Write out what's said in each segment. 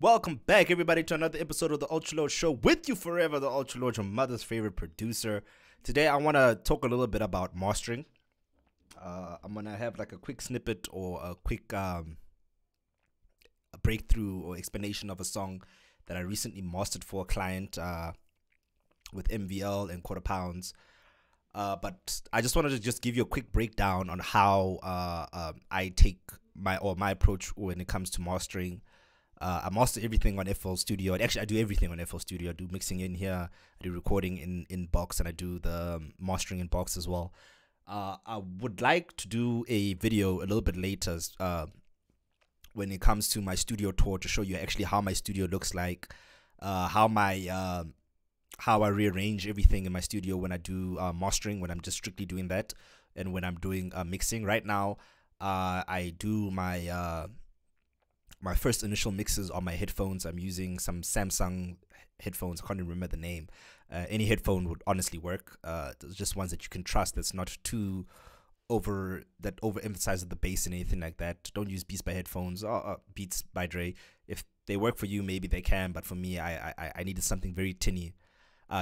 Welcome back, everybody, to another episode of the Ultralord Show. With you forever, the Ultralord, your mother's favorite producer. Today, I want to talk a little bit about mastering. I'm going to have like a quick snippet or a quick a breakthrough or explanation of a song that I recently mastered for a client with MVL and quarter pounds. But I just wanted to just give you a quick breakdown on how I take my approach when it comes to mastering. I master everything on FL Studio. Actually, I do everything on FL Studio. I do mixing in here, I do recording in Box, and I do the mastering in Box as well. I would like to do a video a little bit later when it comes to my studio tour to show you actually how my studio looks like, how I rearrange everything in my studio when I do mastering, when I'm just strictly doing that, and when I'm doing mixing. Right now, I do my first initial mixes on my headphones. I'm using some Samsung headphones. I can't even remember the name. Any headphone would honestly work. There's just ones that you can trust, that's not too overemphasizes the bass and anything like that. Don't use Beats by headphones or Beats by Dre. If they work for you, maybe they can, but for me, I needed something very tinny,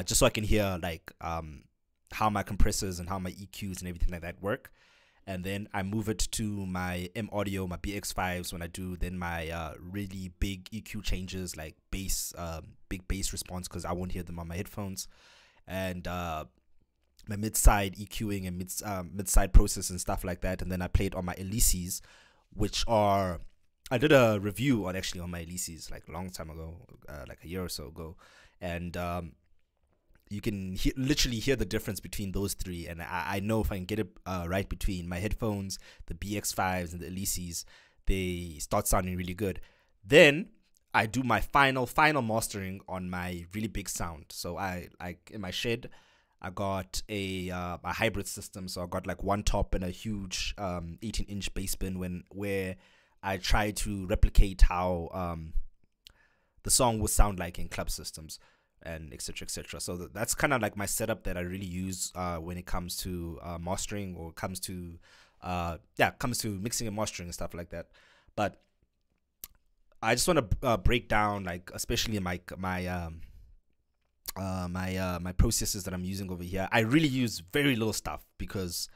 just so I can hear like how my compressors and how my EQs and everything like that work. And then I move it to my M Audio, my BX5s when I do then my really big EQ changes, like bass, big bass response, because I won't hear them on my headphones, and my mid-side EQing and mid-side process and stuff like that. And then I play it on my alesis, which are, I did a review on my alesis like a long time ago, like a year or so ago, and you can literally hear the difference between those three. And I know if I can get it right between my headphones, the BX5s, and the alesis, they start sounding really good. Then I do my final mastering on my really big sound. So I in my shed, I got a hybrid system. So I got like one top and a huge 18-inch bass bin where I try to replicate how the song would sound like in club systems, and etc. So that's kind of like my setup that I really use when it comes to mastering, or comes to mixing and mastering and stuff like that. But I just want to break down, like, especially in my processes that I'm using over here. I really use very little stuff because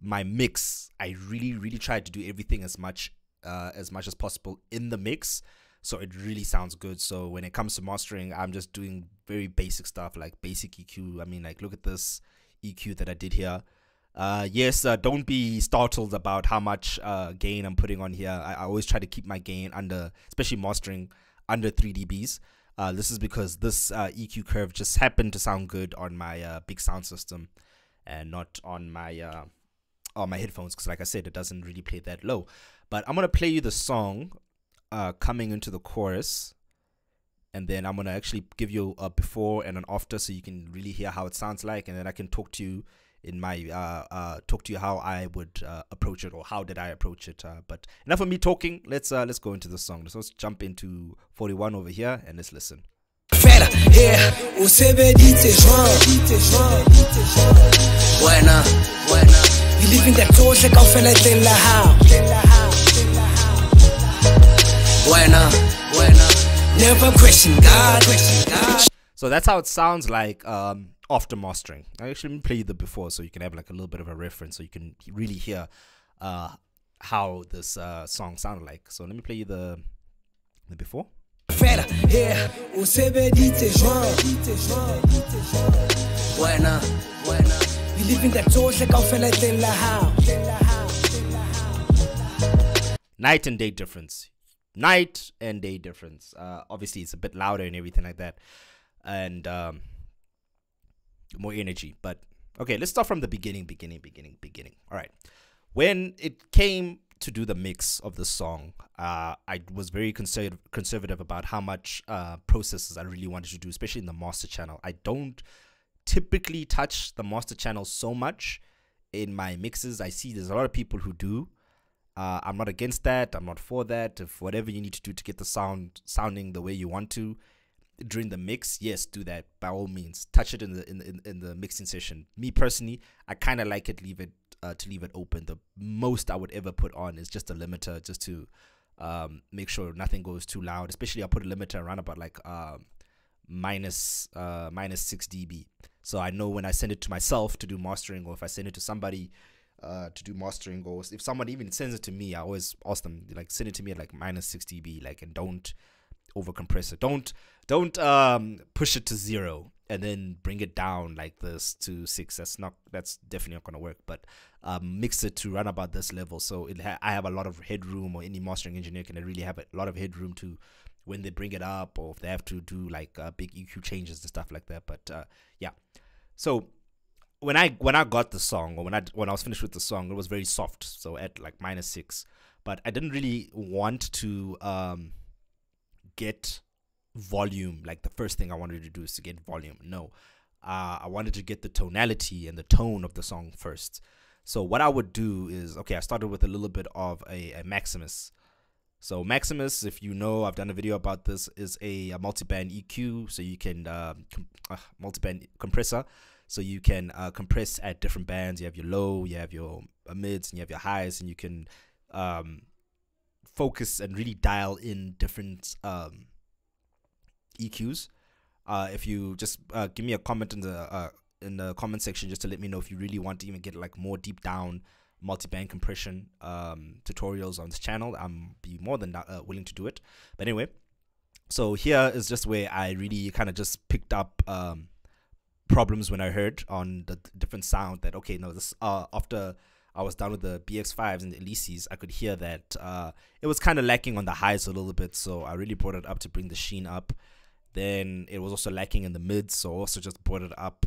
my mix, I really try to do everything as much as possible in the mix, so it really sounds good. So when it comes to mastering, I'm just doing very basic stuff like basic EQ. I mean, like, look at this EQ that I did here. Yes, don't be startled about how much gain I'm putting on here. I always try to keep my gain under, especially mastering, under 3 dBs. This is because this EQ curve just happened to sound good on my big sound system and not on my headphones, because like I said, it doesn't really play that low. But I'm gonna play you the song coming into the chorus, and then I'm gonna actually give you a before and an after, so you can really hear how it sounds like, and then I can talk to you in my how I would approach it, or how did I approach it. But enough of me talking. Let's go into the song. Let's jump into 41 over here and let's listen. Never question God. So that's how it sounds like after mastering. I actually play the before, so you can have like a little bit of a reference, so you can really hear how this song sounded like. So let me play you the before. Night and day difference. Night and day difference. Obviously it's a bit louder and everything like that, and more energy. But okay, let's start from the beginning. All right, when it came to do the mix of the song, I was very conservative about how much processes I really wanted to do, especially in the master channel. I don't typically touch the master channel so much in my mixes. I see there's a lot of people who do. I'm not against that. I'm not for that. If whatever you need to do to get the sound sounding the way you want to during the mix, yes, do that by all means. Touch it in the mixing session. Me personally, I kind of like it. Leave it open. The most I would ever put on is just a limiter, just to make sure nothing goes too loud. Especially I put a limiter around about like minus 6 dB. So I know when I send it to myself to do mastering, or if I send it to somebody to do mastering, or if someone even sends it to me, I always ask them like send it to me at like minus 6 dB, like, and don't over compress it. Don't push it to 0 and then bring it down like this to 6. That's definitely not gonna work. But mix it to run about this level, so I have a lot of headroom, or any mastering engineer can really have a lot of headroom to when they bring it up, or if they have to do like big EQ changes and stuff like that. But yeah, so when I got the song, or when I was finished with the song, it was very soft, so at like minus 6. But I didn't really want to get volume. Like the first thing I wanted to do is to get volume. No, I wanted to get the tonality and the tone of the song first. So what I would do is, okay, I started with a little bit of a Maximus. So Maximus, if you know, I've done a video about this, is a multiband EQ. So you can multiband compressor. So you can compress at different bands. You have your low, you have your mids, and you have your highs, and you can focus and really dial in different EQs. If you just give me a comment in the comment section, just to let me know if you really want to even get like more deep down multiband compression tutorials on this channel. I'm be more than willing to do it. But anyway, so here is just where I really kind of just picked up problems when I heard on the different sound that, okay, no, this after I was done with the BX5s and the alesis, I could hear that it was kind of lacking on the highs a little bit, so I really brought it up to bring the sheen up. Then it was also lacking in the mids, so I also just brought it up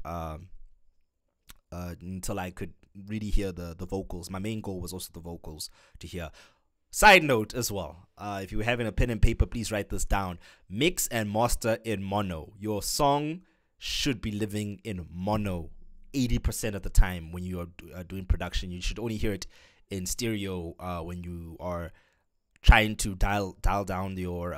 until I could really hear the vocals. My main goal was also the vocals to hear. Side note as well, if you're having a pen and paper, please write this down. Mix and master in mono. Your song should be living in mono 80% of the time when you are doing production. You should only hear it in stereo when you are trying to dial down your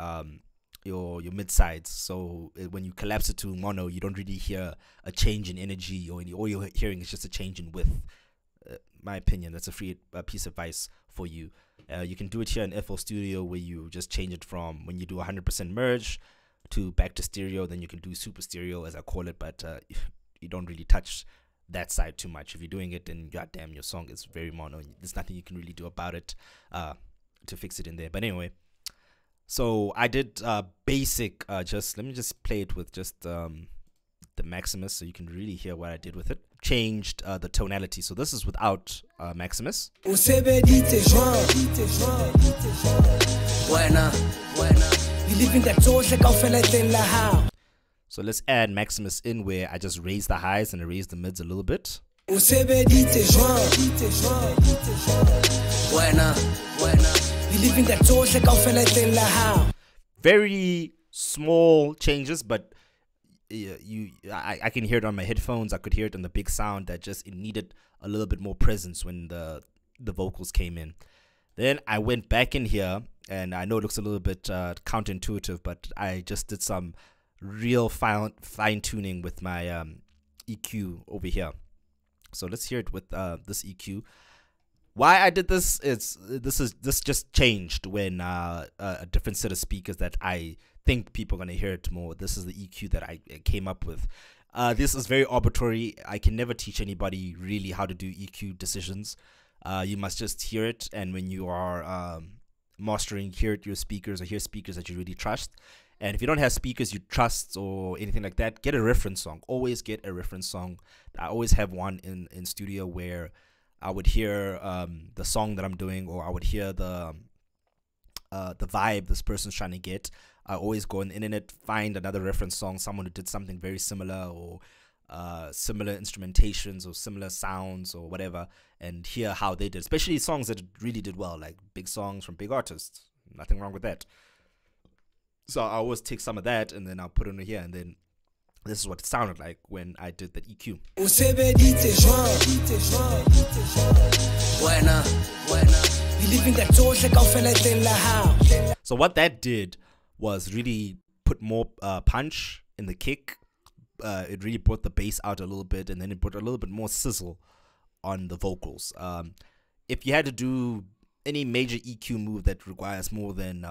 mid sides. So when you collapse it to mono, you don't really hear a change in energy, or all you're hearing is just a change in width. My opinion, that's a free piece of advice for you. You can do it here in FL Studio, where you just change it from when you do 100% merge to back to stereo. Then you can do super stereo, as I call it, but you don't really touch that side too much. If you're doing it, then goddamn, your song is very mono. There's nothing you can really do about it to fix it in there. But anyway, so I did basic. Just let me just play it with just the Maximus, so you can really hear what I did with it. Changed the tonality. So this is without Maximus. So let's add Maximus in, where I just raise the highs and I raise the mids a little bit. Very small changes, but I can hear it on my headphones. I could hear it on the big sound that just it needed a little bit more presence when the vocals came in. Then I went back in here, and I know it looks a little bit counterintuitive, but I just did some real fine tuning with my EQ over here. So let's hear it with this EQ. Why I did this is this just changed when a different set of speakers that I think people are gonna hear it more. This is the EQ that I came up with. This is very arbitrary. I can never teach anybody really how to do EQ decisions. You must just hear it, and when you are mastering, hear it your speakers, or hear speakers that you really trust. And if you don't have speakers you trust or anything like that, get a reference song. Always get a reference song. I always have one in studio where I would hear the song that I'm doing, or I would hear the vibe this person's trying to get. I always go on the internet, find another reference song, someone who did something very similar, or similar instrumentations or similar sounds or whatever, and hear how they did, especially songs that really did well, like big songs from big artists. Nothing wrong with that. So I always take some of that and then I'll put it in here, and then this is what it sounded like when I did that EQ. So what that did was really put more punch in the kick. It really brought the bass out a little bit, and then it brought a little bit more sizzle on the vocals. If you had to do any major EQ move that requires more than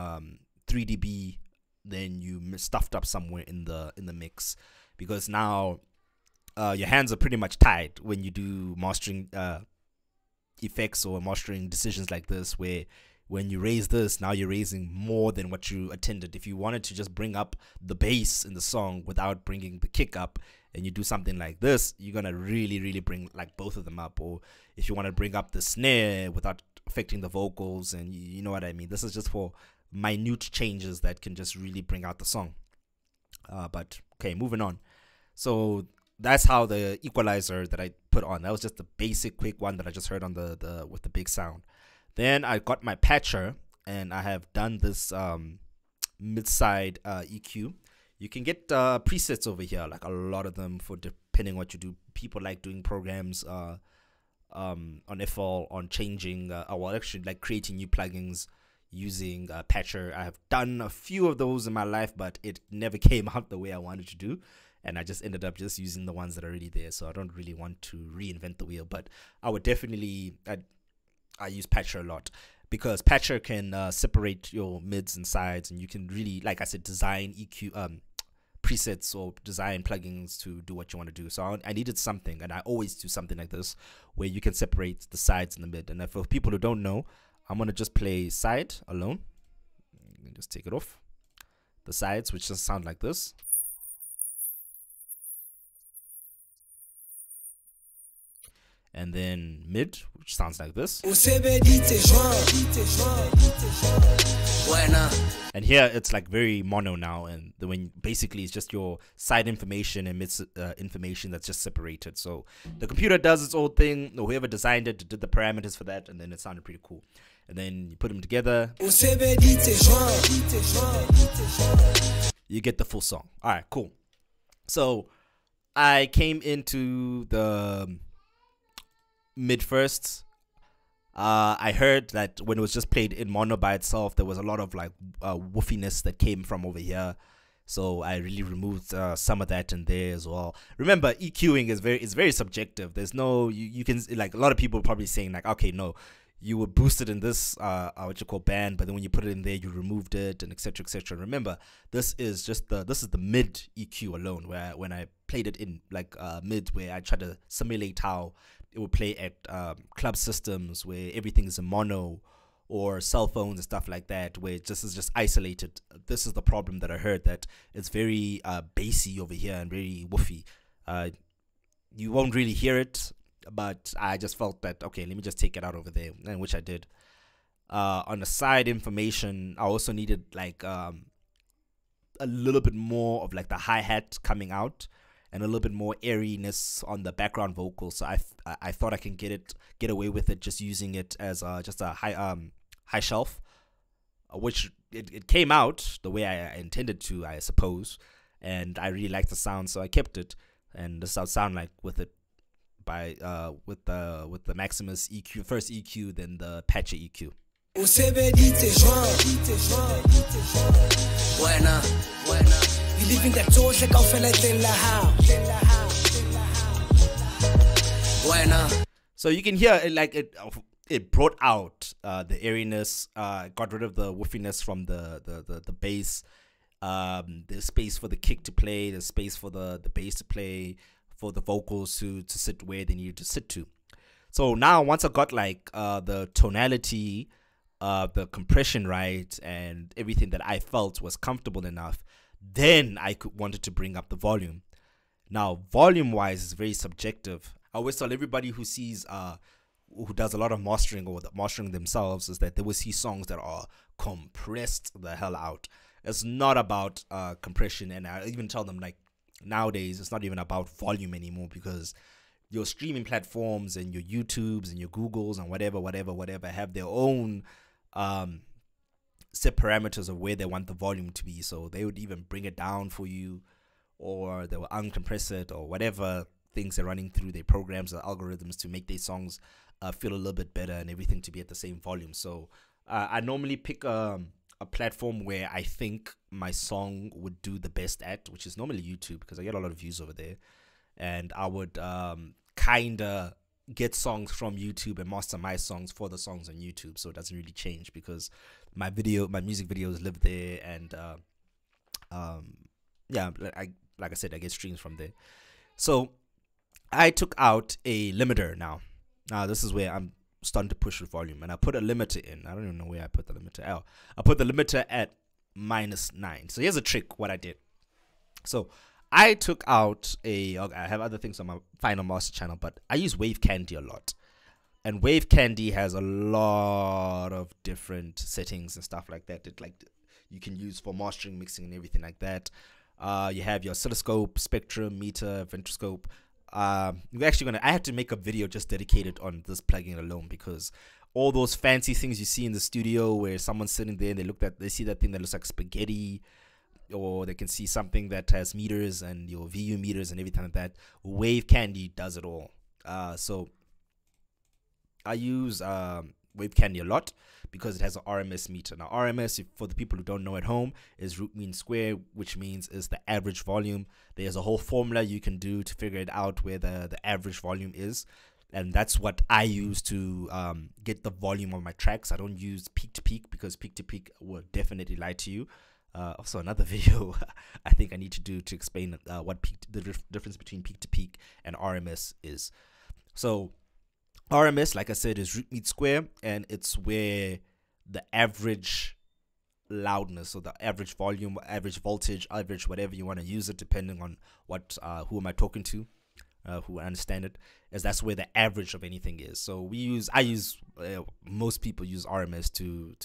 3 dB, then you stuffed up somewhere in the mix, because now your hands are pretty much tied when you do mastering effects or mastering decisions like this, where when you raise this, now you're raising more than what you intended. If you wanted to just bring up the bass in the song without bringing the kick up, and you do something like this, you're gonna really bring like both of them up. Or if you want to bring up the snare without affecting the vocals, and you know what I mean. This is just for minute changes that can just really bring out the song. But okay, moving on. So that's how the equalizer that I put on. That was just the basic quick one that I just heard on the with the big sound. Then I got my patcher, and I have done this mid-side EQ. You can get presets over here, like a lot of them, for depending what you do. People like doing programs on FL on changing, well, actually like creating new plugins using patcher. I have done a few of those in my life, but it never came out the way I wanted to do. And I just ended up just using the ones that are already there. So I don't really want to reinvent the wheel, but I would definitely, I use patcher a lot, because patcher can separate your mids and sides, and you can really, like I said, design EQ presets or design plugins to do what you want to do. So I needed something, and I always do something like this where you can separate the sides and the mid. And for people who don't know, I'm gonna just play side alone. Just take it off. The sides, which just sound like this. And then mid, which sounds like this. And here it's like very mono now, and when basically it's just your side information and mid information that's just separated. So the computer does its own thing, or whoever designed it did the parameters for that, and then it sounded pretty cool. And then you put them together, you get the full song. All right, cool. So I came into the mid first. I heard that when it was just played in mono by itself, there was a lot of like woofiness that came from over here. So I really removed some of that in there as well. Remember, EQing is very subjective. There's no, you can, like, a lot of people are probably saying like, okay, no, you would boost it in this what you call band, but then when you put it in there, you removed it, and etc etc. Remember, this is just the mid EQ alone, where when I played it in like mid, where I tried to simulate how it would play at club systems where everything is in mono, or cell phones and stuff like that, where this is just isolated. This is the problem that I heard, that it's very bassy over here and very woofy. You won't really hear it, but I just felt that, okay, let me just take it out over there, and which I did. On the side information, I also needed like a little bit more of like the hi-hat coming out, and a little bit more airiness on the background vocals. So I thought I can get away with it just using it as just a high shelf, which it came out the way I intended to, I suppose, and I really liked the sound, so I kept it. And this will sound like with it by with the Maximus EQ, first EQ, then the patcher EQ. So you can hear it, like it brought out the airiness, got rid of the woofiness from the bass. There's space for the kick to play, there's space for the bass to play, for the vocals to sit where they needed to sit to. So now once I got like the tonality, the compression right, and everything that I felt was comfortable enough, then I wanted to bring up the volume. Now volume wise is very subjective. I always tell everybody who sees who does a lot of mastering, or mastering themselves, is that they will see songs that are compressed the hell out. It's not about compression, and I even tell them, like, nowadays it's not even about volume anymore, because your streaming platforms and your YouTubes and your Googles and whatever have their own set parameters of where they want the volume to be. So they would even bring it down for you, or they will uncompress it, or whatever things they're running through their programs or algorithms to make their songs feel a little bit better and everything to be at the same volume. So I normally pick a platform where I think my song would do the best at, which is normally YouTube, because I get a lot of views over there, and I would kind of get songs from YouTube and master my songs for the songs on YouTube, so it doesn't really change because my music videos live there, and yeah, like I said, I get streams from there. So I took out a limiter now. Now this is where I'm starting to push the volume, and I put a limiter in. I don't even know where I put the limiter. Oh, I put the limiter at -9. So here's a trick what I did. So I took out I have other things on my Final Master channel, but I use Wave Candy a lot. And Wave Candy has a lot of different settings and stuff like that. You can use for mastering, mixing, and everything like that. You have your oscilloscope, spectrum, meter, ventroscope. I had to make a video just dedicated on this plugin alone, because all those fancy things you see in the studio where someone's sitting there and they see that thing that looks like spaghetti, or they can see something that has meters and your VU meters and everything like that. Wave Candy does it all. So I use Wave Candy a lot because it has an RMS meter. Now RMS, for the people who don't know at home, is root mean square, which means is the average volume. There's a whole formula you can do to figure it out where the average volume is. And that's what I use to get the volume of my tracks. I don't use peak to peak, because peak to peak will definitely lie to you. Also another video I think I need to do to explain what the difference between peak to peak and RMS is. So RMS, like I said, is root mean square, and it's where the average loudness, or the average volume, average voltage, average whatever you want to use it, depending on what who am I talking to, who understand it, is that's where the average of anything is. So most people use RMS to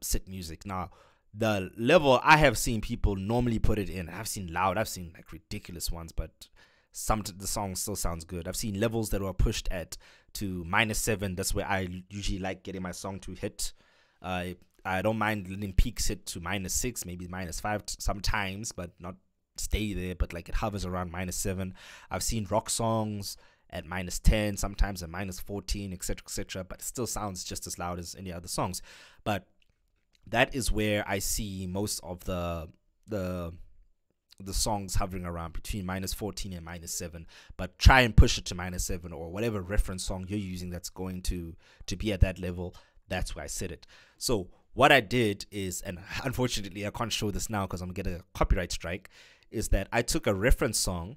set music. Now the level I have seen people normally put it in, I've seen loud, I've seen like ridiculous ones, but the song still sounds good. I've seen levels that were pushed to -7. That's where I usually like getting my song to hit. I don't mind letting peaks hit to -6, maybe -5 sometimes, but not stay there, but like it hovers around -7. I've seen rock songs at -10, sometimes at -14, etc., etc., but it still sounds just as loud as any other songs. But that is where I see most of the songs hovering around between -14 and -7. But try and push it to -7, or whatever reference song you're using that's going to be at that level. That's where I set it. So what I did is, and unfortunately I can't show this now because I'm gonna get a copyright strike, is that I took a reference song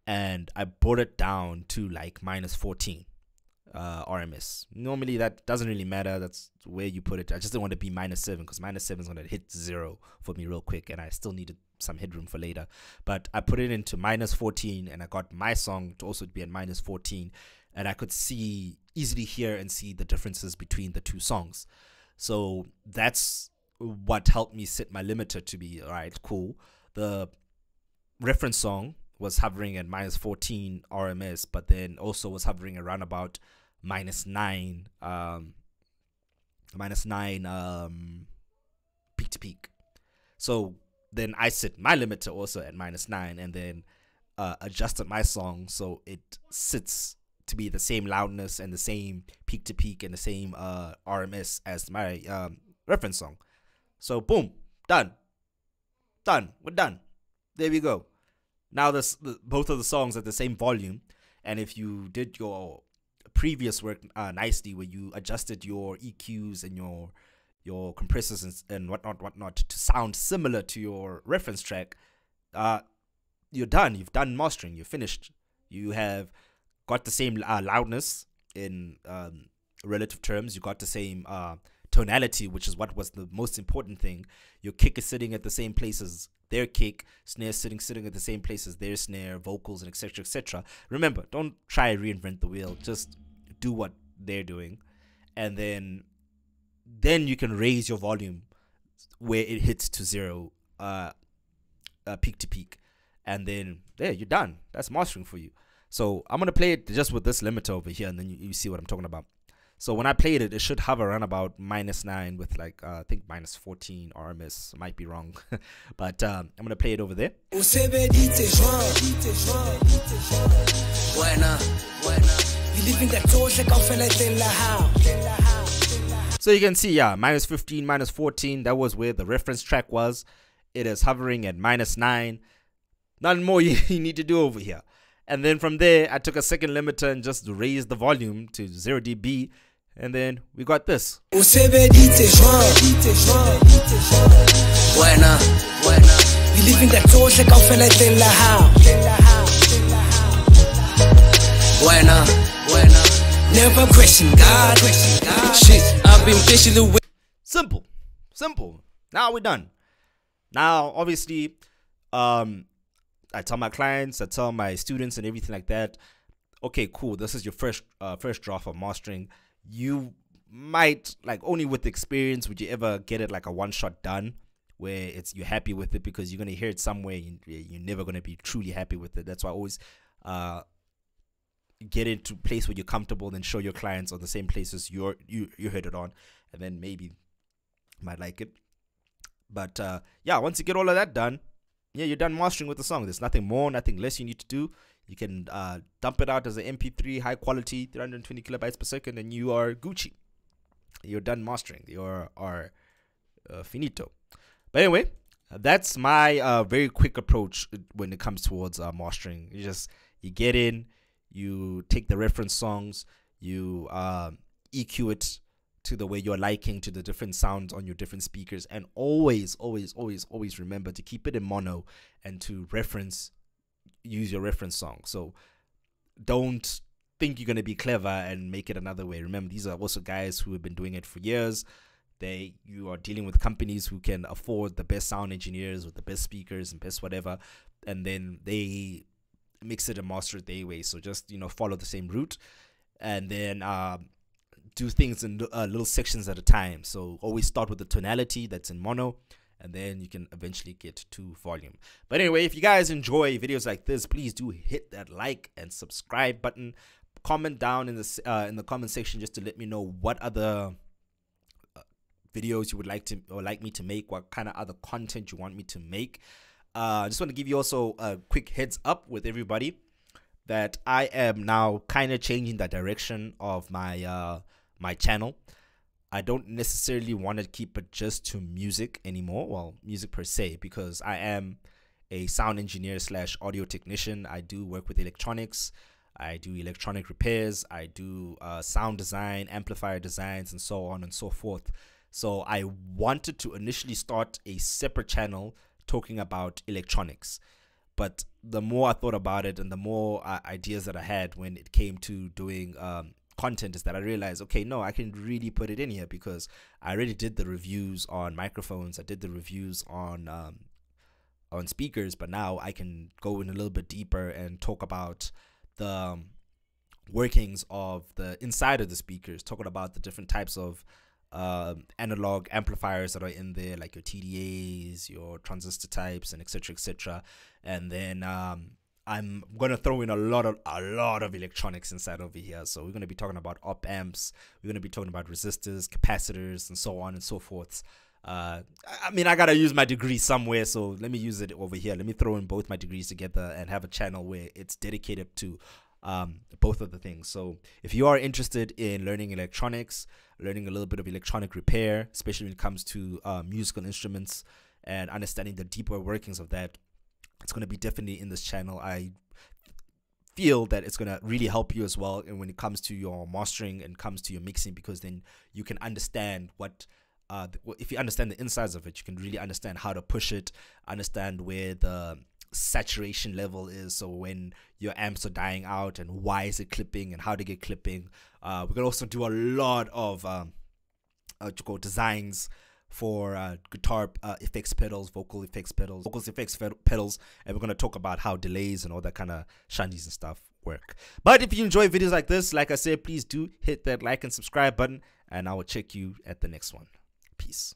and I brought it down to like -14 RMS. Normally that doesn't really matter, that's where you put it. I just didn't want to be -7, because -7 is going to hit 0 for me real quick, and I still needed some headroom for later. But I put it into -14, and I got my song to also be at -14, and I could easily hear and see the differences between the two songs. So that's what helped me set my limiter to be, all right, cool. The reference song was hovering at -14 RMS, but then also was hovering around about -9 peak to peak. So then I set my limiter also at -9, and then adjusted my song so it sits to be the same loudness and the same peak to peak and the same RMS as my reference song. So boom, done, we're done. There we go. Now both of the songs at the same volume, and if you did your previous work nicely, where you adjusted your EQs and your compressors and whatnot to sound similar to your reference track, you're done. You've done mastering. You're finished. You have got the same loudness in relative terms. You got the same tonality, which is what was the most important thing. Your kick is sitting at the same place as their kick, snare sitting at the same place as their snare, vocals, and etc., etc. Remember, don't try and reinvent the wheel. Just do what they're doing, and then you can raise your volume where it hits to 0 peak to peak, and then there, you're done. That's mastering for you. So I'm gonna play it just with this limiter over here, and then you see what I'm talking about. So when I played it, it should hover around about -9 with like I think -14 RMS. Might be wrong, but I'm gonna play it over there. So you can see, yeah, -15, -14. That was where the reference track was. It is hovering at -9. Nothing more you need to do over here. And then from there, I took a second limiter and just raised the volume to 0 dB. And then we got this. Never question God. Shit, I've been patiently waiting. Simple. Now we're done. Now, obviously, I tell my clients, I tell my students and everything like that, okay, cool, this is your first draft of mastering. You might, like, only with experience would you ever get it like a one-shot done where you're happy with it, because you're going to hear it somewhere, you're never going to be truly happy with it. That's why I always get into a place where you're comfortable, then show your clients on the same places you heard it on, and then maybe might like it. But yeah, once you get all of that done, yeah, you're done mastering with the song. There's nothing more, nothing less you need to do. You can dump it out as an MP3, high quality, 320 kilobytes per second, and you are Gucci. You're done mastering. You are finito. But anyway, that's my very quick approach when it comes towards mastering. You get in, you take the reference songs, you EQ it to the way you're liking, to the different sounds on your different speakers, and always remember to keep it in mono and to use your reference song. So don't think you're going to be clever and make it another way. Remember, these are also guys who have been doing it for years. You are dealing with companies who can afford the best sound engineers with the best speakers and best whatever, and then they mix it and master it their way. So just, follow the same route, and then do things in little sections at a time. So always start with the tonality that's in mono, and then you can eventually get to volume. But anyway, if you guys enjoy videos like this, please do hit that like and subscribe button. Comment down in the comment section just to let me know what other videos you would like me to make, what kind of other content you want me to make. I just want to give you also a quick heads up with everybody that I am now kind of changing the direction of my my channel. I don't necessarily want to keep it just to music anymore, well, music per se, because I am a sound engineer / audio technician. I do work with electronics, I do electronic repairs, I do sound design, amplifier designs, and so on and so forth. So I wanted to initially start a separate channel talking about electronics, but the more I thought about it and the more ideas that I had when it came to doing content, is that I realized, okay, no, I can really put it in here, because I already did the reviews on microphones, I did the reviews on speakers, but now I can go in a little bit deeper and talk about the workings of the inside of the speakers, talking about the different types of analog amplifiers that are in there, like your TDAs, your transistor types, and etc. And then I'm gonna throw in a lot of electronics inside over here. So we're gonna be talking about op amps, we're gonna be talking about resistors, capacitors, and so on and so forth. I mean, I gotta use my degree somewhere, so let me use it over here. Let me throw in both my degrees together and have a channel where it's dedicated to both of the things. So if you are interested in learning electronics, learning a little bit of electronic repair, especially when it comes to musical instruments, and understanding the deeper workings of that, it's going to be definitely in this channel. I feel that it's going to really help you as well, and when it comes to your mastering and comes to your mixing, because then you can understand what if you understand the insides of it, you can really understand how to push it, understand where the saturation level is, so when your amps are dying out, and why is it clipping and how to get clipping. We can also do a lot of designs for guitar effects pedals, vocals effects pedals, and we're going to talk about how delays and all that kind of shandies and stuff work. But if you enjoy videos like this, like I said, please do hit that like and subscribe button, and I will check you at the next one. Peace.